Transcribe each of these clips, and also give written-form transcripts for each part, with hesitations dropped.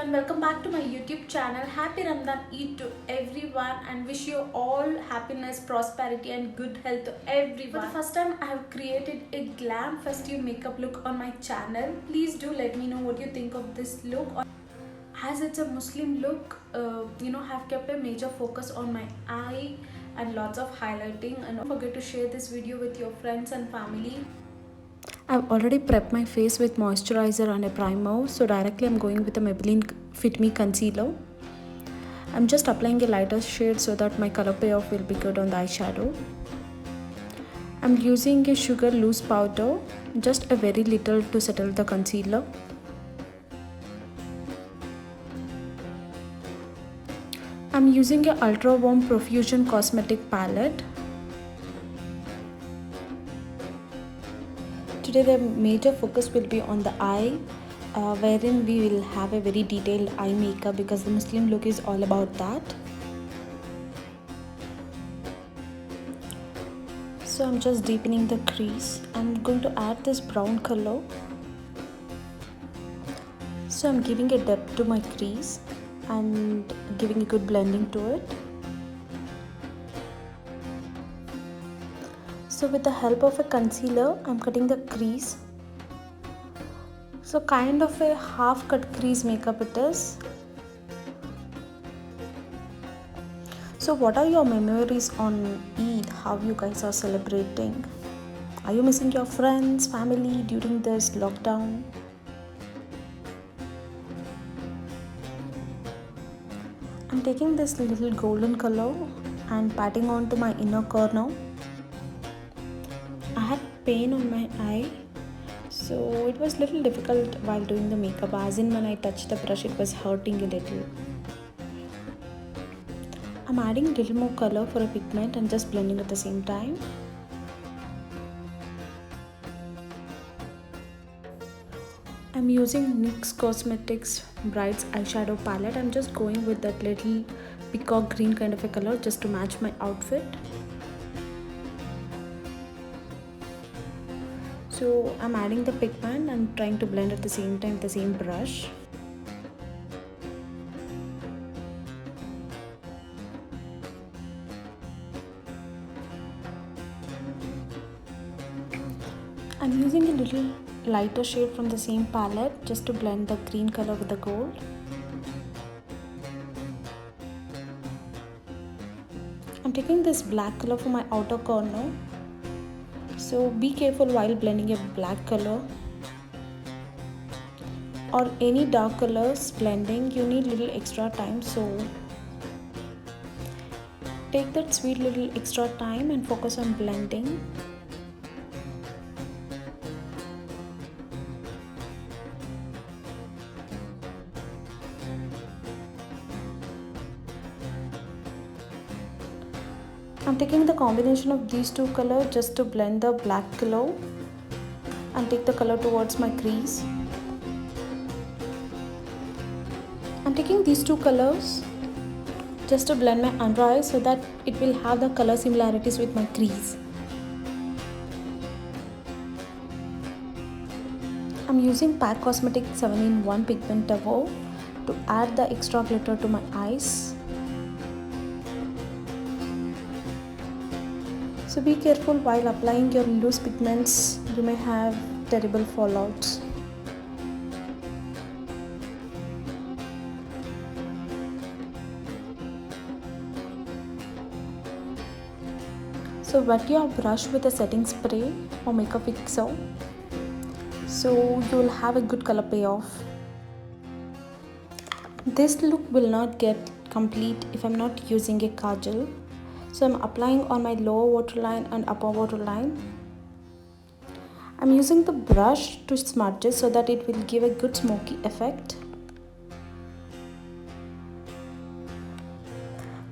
everyone, welcome back to my YouTube channel. Happy Ramadan Eid to everyone and wish you all happiness, prosperity and good health to everyone. For the first time I have created a glam festive makeup look on my channel. Please do let me know what you think of this look. As it's a Muslim look, I have kept a major focus on my eye and lots of highlighting, and don't forget to share this video with your friends and family. I've already prepped my face with moisturizer and a primer, so directly I'm going with the Maybelline Fit Me Concealer. I'm just applying a lighter shade so that my color payoff will be good on the eyeshadow. I'm using a sugar loose powder, just a very little to settle the concealer. I'm using a Ultra Warm Profusion Cosmetic palette. Today the major focus will be on the eye, wherein we will have a very detailed eye makeup because the Muslim look is all about that. So I'm just deepening the crease. I'm going to add this brown color. So I'm giving a depth to my crease and giving a good blending to it. So with the help of a concealer, I'm cutting the crease. So kind of a half cut crease makeup it is. So what are your memories on Eid? How you guys are celebrating? Are you missing your friends, family during this lockdown? I'm taking this little golden color and patting onto my inner corner. I had pain on my eye, so it was little difficult while doing the makeup, as in when I touched the brush it was hurting a little. I'm adding a little more color for a pigment and just blending at the same time. I'm using NYX Cosmetics Bright's eyeshadow palette. I'm just going with that little peacock green kind of a color just to match my outfit. So I'm adding the pigment and trying to blend at the same time with the same brush. I'm using a little lighter shade from the same palette just to blend the green color with the gold. I'm taking this black color for my outer corner. So be careful while blending a black color or any dark colors blending. You need little extra time, so take that sweet little extra time and focus on blending. I'm taking the combination of these two colors just to blend the black color and take the color towards my crease. I'm taking these two colors just to blend my under eye so that it will have the color similarities with my crease. I'm using PAC Cosmetics 7-in-1 Pigment Tower to add the extra glitter to my eyes. So be careful while applying your loose pigments, you may have terrible fallouts. So wet your brush with a setting spray or makeup fixer, so you will have a good color payoff. This look will not get complete if I'm not using a kajal. So I'm applying on my lower waterline and upper waterline. I'm using the brush to smudge it so that it will give a good smoky effect.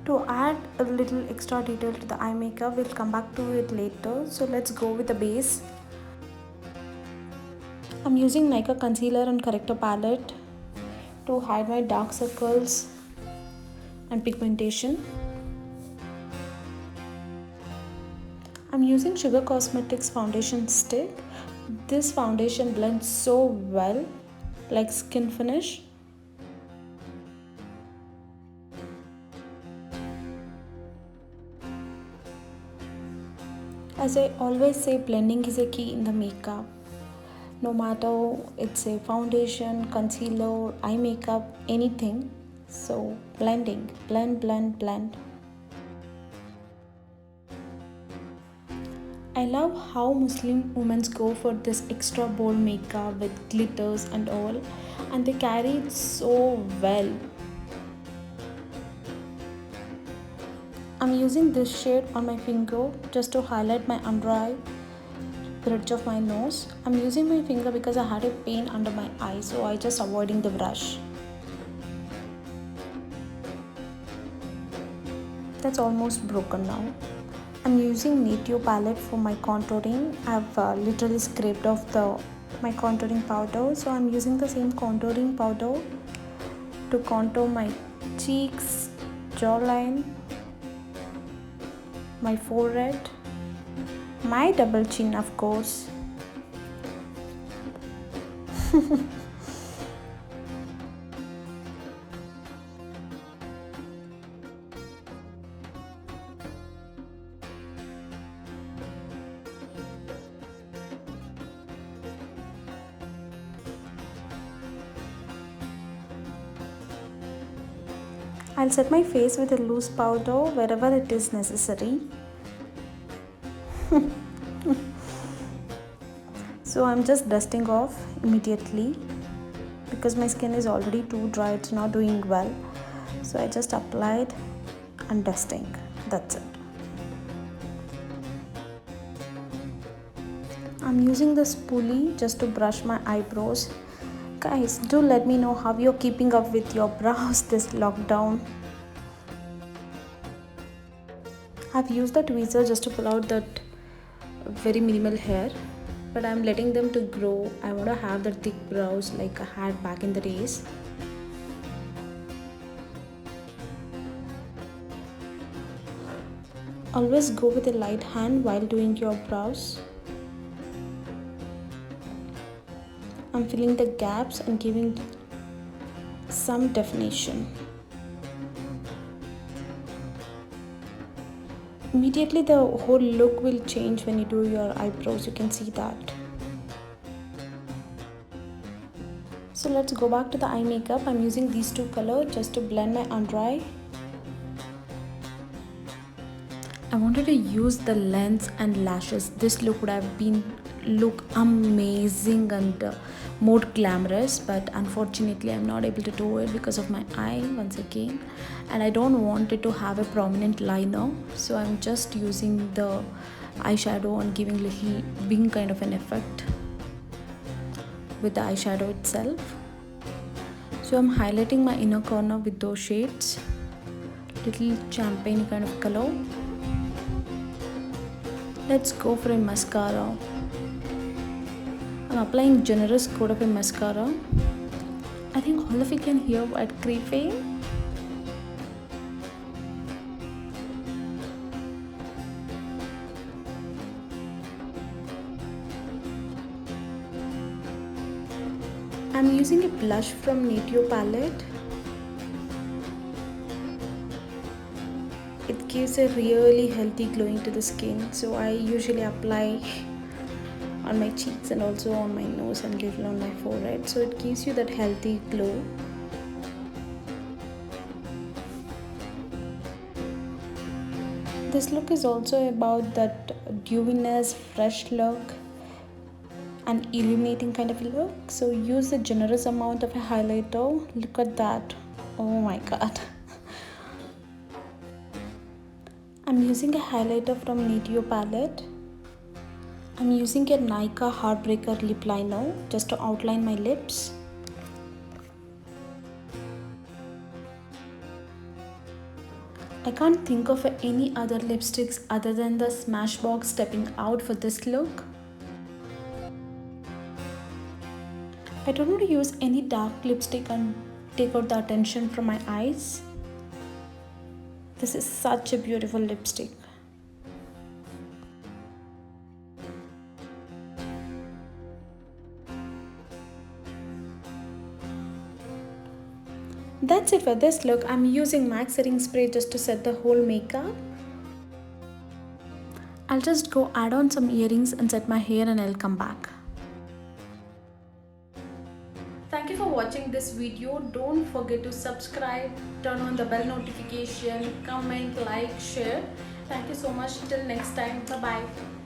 To add a little extra detail to the eye makeup, we'll come back to it later. So let's go with the base. I'm using Nykaa Concealer and Corrector palette to hide my dark circles and pigmentation. I'm using Sugar Cosmetics foundation stick. This foundation blends so well like skin finish. As I always say, blending is a key in the makeup. No matter it's a foundation, concealer, eye makeup, anything. So blending, blend, blend, blend. I love how Muslim women go for this extra bold makeup with glitters and all, and they carry it so well. I'm using this shade on my finger just to highlight my under eye, bridge of my nose. I'm using my finger because I had a pain under my eye, so I just avoiding the brush. That's almost broken now. I'm using Native palette for my contouring. I've literally scraped off my contouring powder, so I'm using the same contouring powder to contour my cheeks, jawline, my forehead, my double chin, of course. I'll set my face with a loose powder wherever it is necessary. So I'm just dusting off immediately because my skin is already too dry, it's not doing well. So I just applied and dusting. That's it. I'm using the spoolie just to brush my eyebrows. Guys, do let me know how you're keeping up with your brows this lockdown. I've used the tweezer just to pull out that very minimal hair, but I'm letting them to grow. I want to have the thick brows like I had back in the days. Always go with a light hand while doing your brows. I'm filling the gaps and giving some definition. Immediately the whole look will change when you do your eyebrows, you can see that. So let's go back to the eye makeup. I'm using these two colors just to blend my under eye. I wanted to use the lens and lashes. This look would have look amazing and more glamorous, but unfortunately I'm not able to do it because of my eye once again, and I don't want it to have a prominent liner, so I'm just using the eyeshadow and giving little wing kind of an effect with the eyeshadow itself. So I'm highlighting my inner corner with those shades, little champagne kind of color. Let's go for a mascara. I'm applying generous coat of a mascara. I think all of you can hear what creeping. I'm using a blush from Native palette. It gives a really healthy glowing to the skin, so I usually apply on my cheeks and also on my nose and little on my forehead, so it gives you that healthy glow. This look is also about that dewiness, fresh look and illuminating kind of a look, so use a generous amount of a highlighter. Look at that, oh my god. I'm using a highlighter from Native palette. I'm using a Nykaa Heartbreaker lip liner just to outline my lips. I can't think of any other lipsticks other than the Smashbox stepping out for this look. I don't want to use any dark lipstick and take out the attention from my eyes. This is such a beautiful lipstick. That's it for this look. I'm using MAC setting spray just to set the whole makeup. I'll just go add on some earrings and set my hair and I'll come back. Thank you for watching this video. Don't forget to subscribe, turn on the bell notification, comment, like, share. Thank you so much. Till next time. Bye bye.